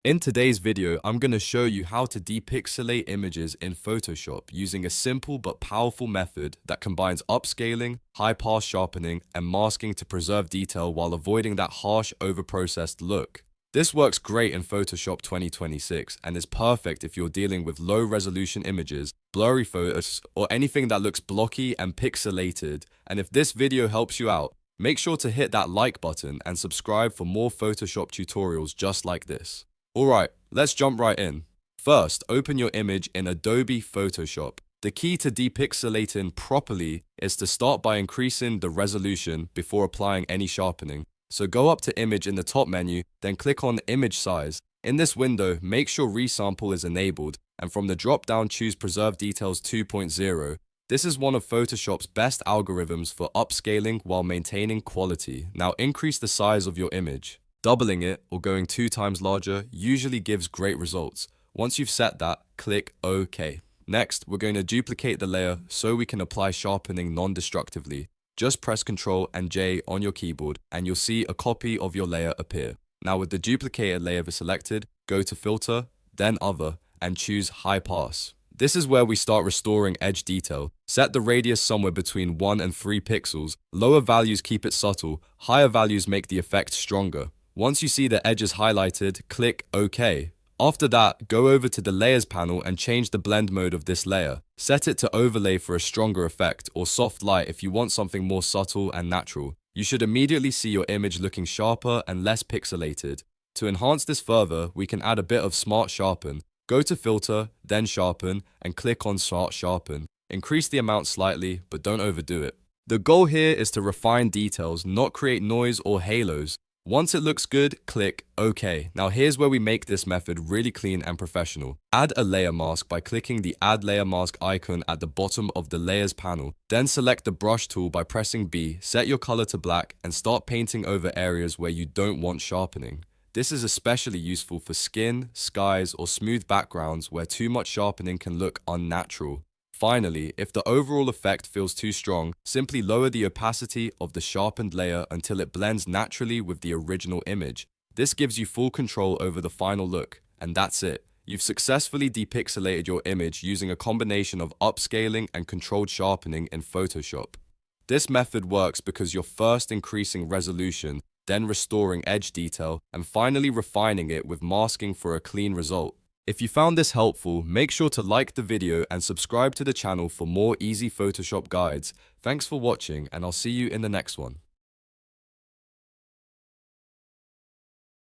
In today's video, I'm going to show you how to depixelate images in Photoshop using a simple but powerful method that combines upscaling, high-pass sharpening, and masking to preserve detail while avoiding that harsh, overprocessed look. This works great in Photoshop 2026 and is perfect if you're dealing with low-resolution images, blurry photos, or anything that looks blocky and pixelated. And if this video helps you out, make sure to hit that like button and subscribe for more Photoshop tutorials just like this. Alright, let's jump right in. First, open your image in Adobe Photoshop. The key to depixelating properly is to start by increasing the resolution before applying any sharpening. So go up to Image in the top menu, then click on Image Size. In this window, make sure Resample is enabled, and from the drop-down choose Preserve Details 2.0. This is one of Photoshop's best algorithms for upscaling while maintaining quality. Now increase the size of your image. Doubling it or going 2 times larger usually gives great results. Once you've set that, click OK. Next, we're going to duplicate the layer so we can apply sharpening non-destructively. Just press Ctrl and J on your keyboard and you'll see a copy of your layer appear. Now with the duplicated layer selected, go to Filter, then Other, and choose High Pass. This is where we start restoring edge detail. Set the radius somewhere between 1 and 3 pixels. Lower values keep it subtle, higher values make the effect stronger. Once you see the edges highlighted, click OK. After that, go over to the Layers panel and change the blend mode of this layer. Set it to Overlay for a stronger effect, or Soft Light if you want something more subtle and natural. You should immediately see your image looking sharper and less pixelated. To enhance this further, we can add a bit of Smart Sharpen. Go to Filter, then Sharpen, and click on Smart Sharpen. Increase the amount slightly, but don't overdo it. The goal here is to refine details, not create noise or halos. Once it looks good, click OK. Now here's where we make this method really clean and professional. Add a layer mask by clicking the Add Layer Mask icon at the bottom of the Layers panel. Then select the Brush tool by pressing B, set your color to black, and start painting over areas where you don't want sharpening. This is especially useful for skin, skies, or smooth backgrounds where too much sharpening can look unnatural. Finally, if the overall effect feels too strong, simply lower the opacity of the sharpened layer until it blends naturally with the original image. This gives you full control over the final look, and that's it. You've successfully depixelated your image using a combination of upscaling and controlled sharpening in Photoshop. This method works because you're first increasing resolution, then restoring edge detail, and finally refining it with masking for a clean result. If you found this helpful, make sure to like the video and subscribe to the channel for more easy Photoshop guides. Thanks for watching, and I'll see you in the next one.